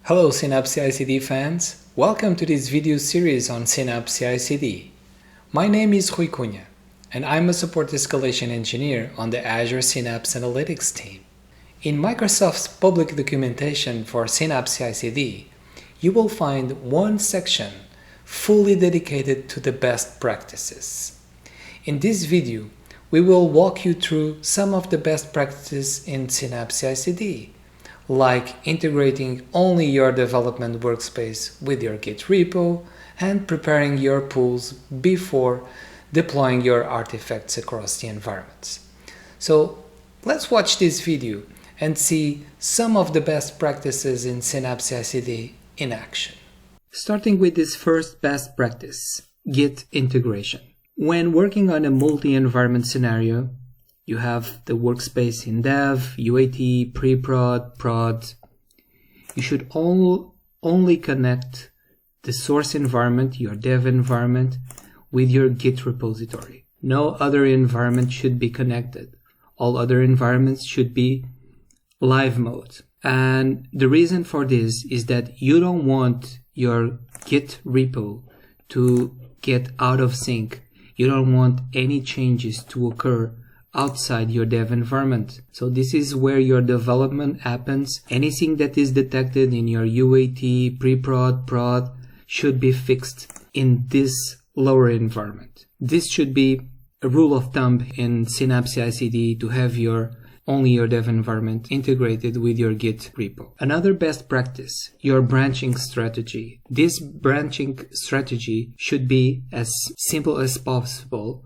Hello Synapse CI/CD fans, welcome to this video series on Synapse CI/CD. My name is Rui Cunha and I'm a support escalation engineer on the Azure Synapse Analytics team. In Microsoft's public documentation for Synapse CI/CD, you will find one section fully dedicated to the best practices. In this video, we will walk you through some of the best practices in Synapse CI/CD, like integrating only your development workspace with your Git repo and preparing your pools before deploying your artifacts across the environments. So let's watch this video and see some of the best practices in Synapse CI/CD in action. Starting with this first best practice, Git integration. When working on a multi-environment scenario, you have the workspace in dev, UAT, pre-prod, prod. You should only connect the source environment, your dev environment, with your Git repository. No other environment should be connected. All other environments should be live mode. And the reason for this is that you don't want your Git repo to get out of sync. You don't want any changes to occur outside your dev environment. So this is where your development happens. Anything that is detected in your UAT, pre-prod, prod should be fixed in this lower environment. This should be a rule of thumb in Synapse CI/CD to have only your dev environment integrated with your Git repo. Another best practice, your branching strategy. This branching strategy should be as simple as possible,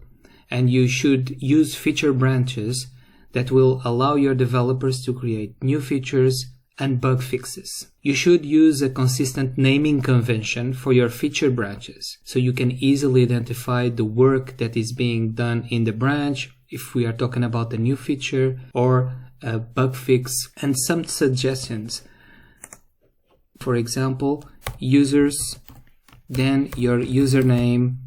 and you should use feature branches that will allow your developers to create new features and bug fixes. You should use a consistent naming convention for your feature branches, so you can easily identify the work that is being done in the branch, if we are talking about a new feature or a bug fix, and some suggestions. For example, users, then your username,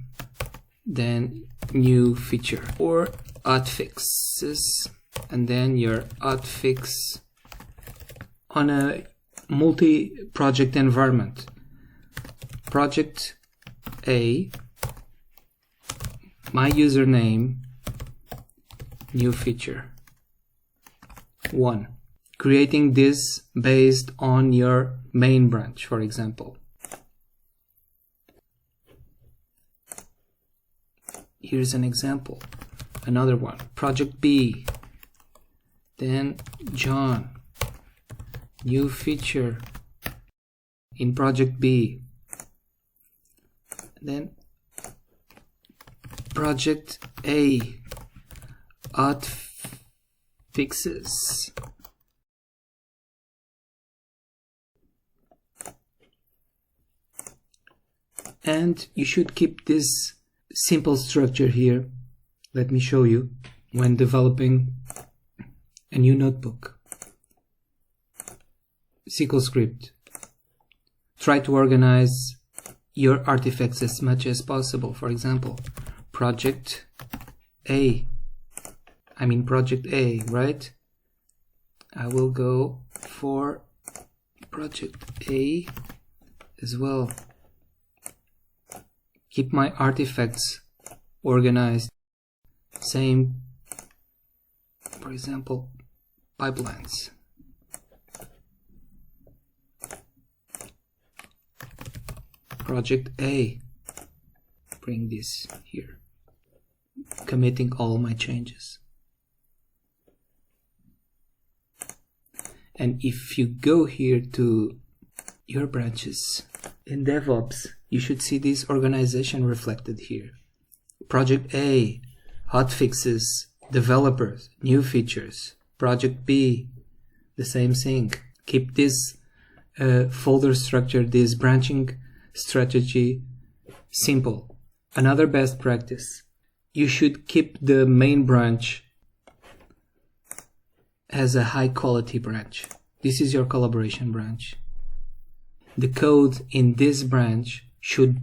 then new feature, or hotfixes, and then your hotfix on a multi-project environment. Project A, my username, new feature 1. Creating this based on your main branch, for example. Here's an example. Another one. Project B. Then John. New feature in Project B. Then Project A. Hot fixes. And you should keep this simple structure here. Let me show you. When developing a new notebook, SQL script, try to organize your artifacts as much as possible. For example, project A, right? I will go for project A as well. Keep my artifacts organized. Same, for example, pipelines. Project A, bring this here, committing all my changes. And if you go here to your branches in DevOps, you should see this organization reflected here. Project A, hotfixes, developers, new features. Project B, the same thing. Keep this folder structure, this branching strategy simple. Another best practice, you should keep the main branch as a high quality branch. This is your collaboration branch. The code in this branch should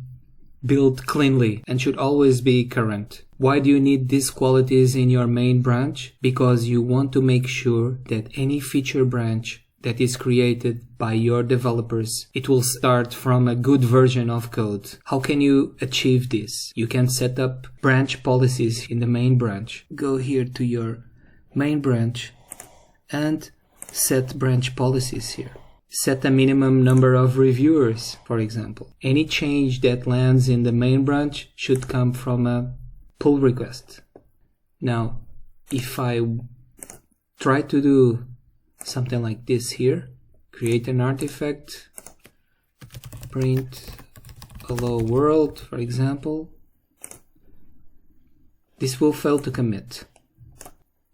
build cleanly and should always be current. Why do you need these qualities in your main branch? Because you want to make sure that any feature branch that is created by your developers, it will start from a good version of code. How can you achieve this? You can set up branch policies in the main branch. Go here to your main branch and set branch policies here. Set a minimum number of reviewers, for example. Any change that lands in the main branch should come from a pull request. Now, if I try to do something like this here, create an artifact, print hello world, for example, this will fail to commit.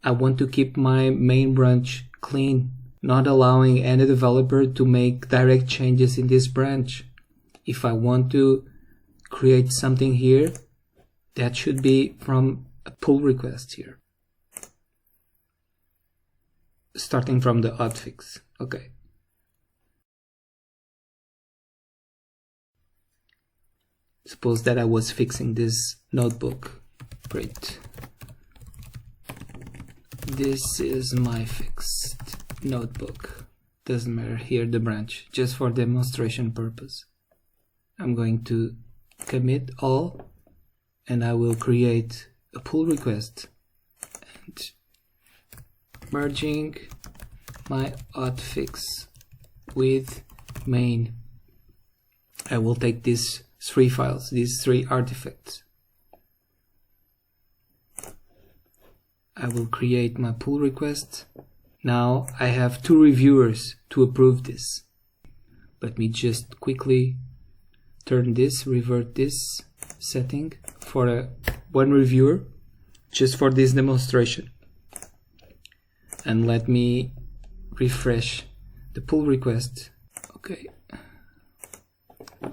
I want to keep my main branch clean, not allowing any developer to make direct changes in this branch. If I want to create something here, that should be from a pull request here, starting from the hotfix. Okay. Suppose that I was fixing this notebook. Great. This is my fixed notebook. Doesn't matter here the branch, just for demonstration purpose. I'm going to commit all, and I will create a pull request and merging my hotfix with main. I will take these three files, these three artifacts. I will create my pull request. Now I have 2 reviewers to approve this. Let me just quickly turn this, revert this setting for one reviewer, just for this demonstration. And let me refresh the pull request. Okay. I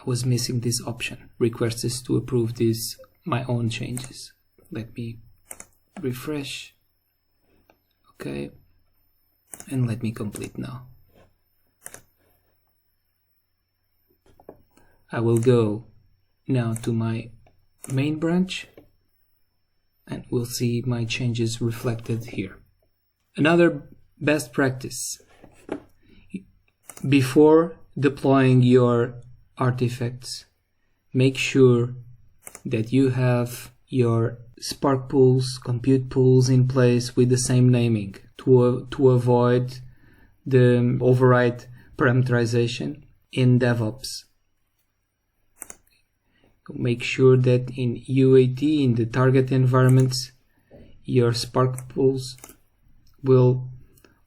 was missing this option. Request is to approve these my own changes. Let me refresh. Okay. And let me complete now. I will go now to my main branch and we'll see my changes reflected here. Another best practice: before deploying your artifacts, make sure that you have your Spark pools, compute pools in place with the same naming to avoid the override parameterization in DevOps. Make sure that in UAT, in the target environments, your Spark pools will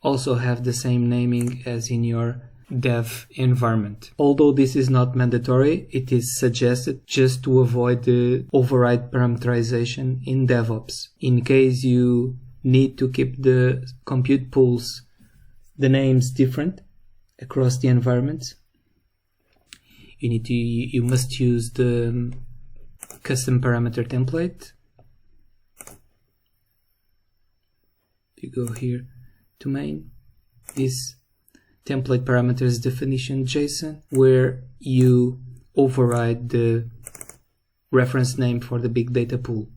also have the same naming as in your dev environment. Although this is not mandatory, it is suggested just to avoid the override parameterization in DevOps. In case you need to keep the compute pools, the names different across the environments, you must use the custom parameter template. If you go here to main, this template parameters definition JSON, where you override the reference name for the big data pool.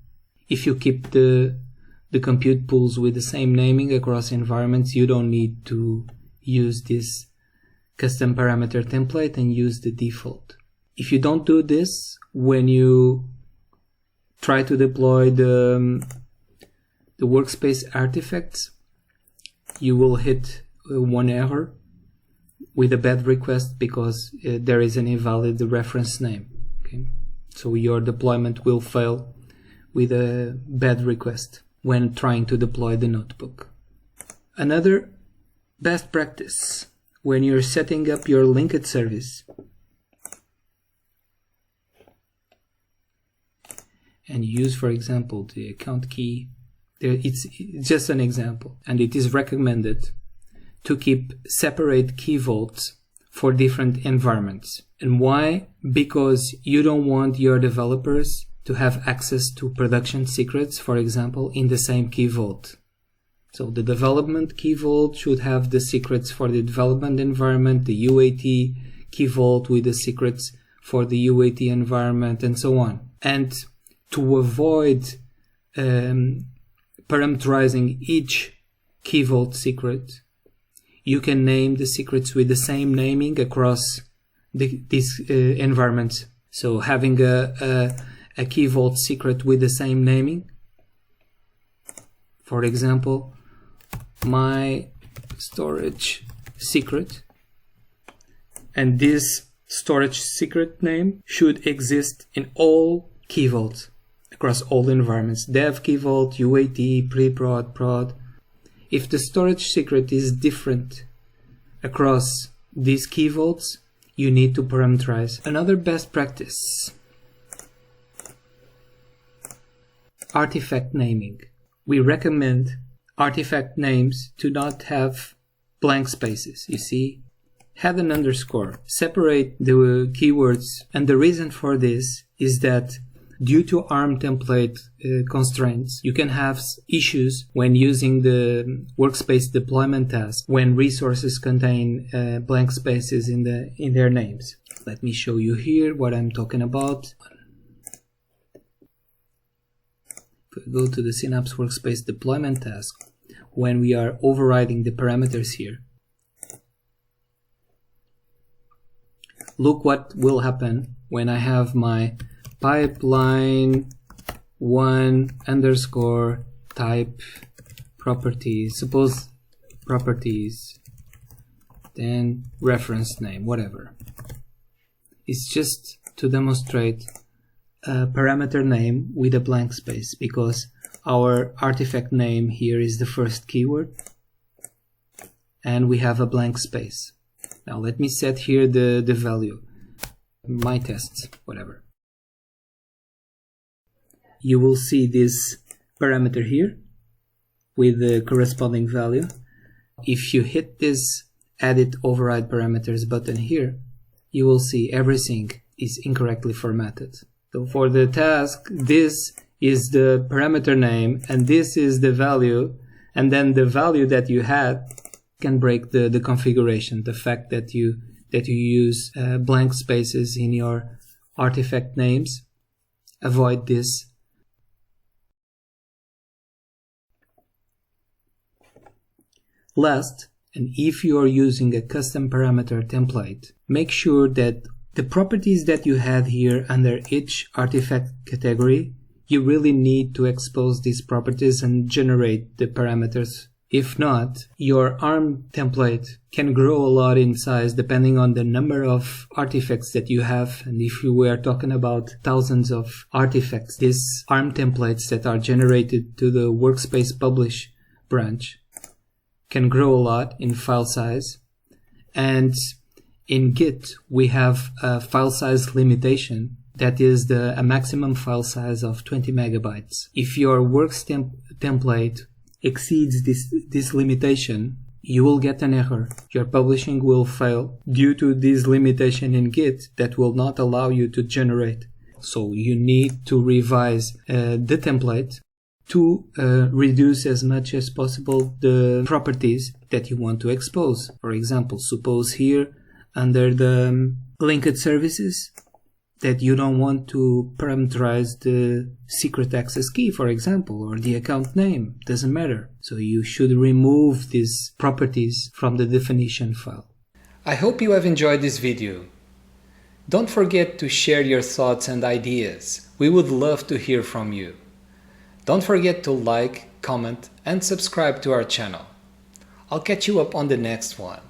If you keep the compute pools with the same naming across environments, you don't need to use this custom parameter template and use the default. If you don't do this, when you try to deploy the workspace artifacts, you will hit one error with a bad request because there is an invalid reference name. Okay? So your deployment will fail with a bad request when trying to deploy the notebook. Another best practice: when you're setting up your linked service and use, for example, the account key, it's just an example, and it is recommended to keep separate key vaults for different environments. And why? Because you don't want your developers to have access to production secrets, for example, in the same key vault. So the development key vault should have the secrets for the development environment, the UAT key vault with the secrets for the UAT environment, and so on. And to avoid parameterizing each key vault secret, you can name the secrets with the same naming across these environments. So having a key vault secret with the same naming, for example, my storage secret, and this storage secret name should exist in all key vaults across all environments: dev, key vault, UAT, pre-prod, prod. If the storage secret is different across these key vaults, you need to parameterize. Another best practice: artifact naming. We recommend artifact names to not have blank spaces. You see, have an underscore, separate the keywords, and the reason for this is that due to ARM template constraints, you can have issues when using the workspace deployment task when resources contain blank spaces in their names. Let me show you here what I'm talking about. If we go to the Synapse workspace deployment task, when we are overriding the parameters here, look what will happen when I have my pipeline 1 underscore type properties, suppose properties, then reference name, whatever. It's just to demonstrate a parameter name with a blank space, because our artifact name here is the first keyword and we have a blank space. Now let me set here the value, my tests, whatever. You will see this parameter here with the corresponding value. If you hit this edit override parameters button here, you will see everything is incorrectly formatted. So for the task, this is the parameter name and this is the value, and then the value that you had can break the configuration. The fact that you use blank spaces in your artifact names, avoid this. Last, and if you are using a custom parameter template, make sure that the properties that you had here under each artifact category, you really need to expose these properties and generate the parameters. If not, your ARM template can grow a lot in size depending on the number of artifacts that you have. And if you were talking about thousands of artifacts, these ARM templates that are generated to the workspace publish branch can grow a lot in file size. And in Git, we have a file size limitation that is a maximum file size of 20 megabytes. If your works template exceeds this limitation, you will get an error. Your publishing will fail due to this limitation in Git that will not allow you to generate. So you need to revise the template to reduce as much as possible the properties that you want to expose. For example, suppose here under the linked services that you don't want to parameterize the secret access key, for example, or the account name, doesn't matter. So you should remove these properties from the definition file. I hope you have enjoyed this video. Don't forget to share your thoughts and ideas. We would love to hear from you. Don't forget to like, comment, and subscribe to our channel. I'll catch you up on the next one.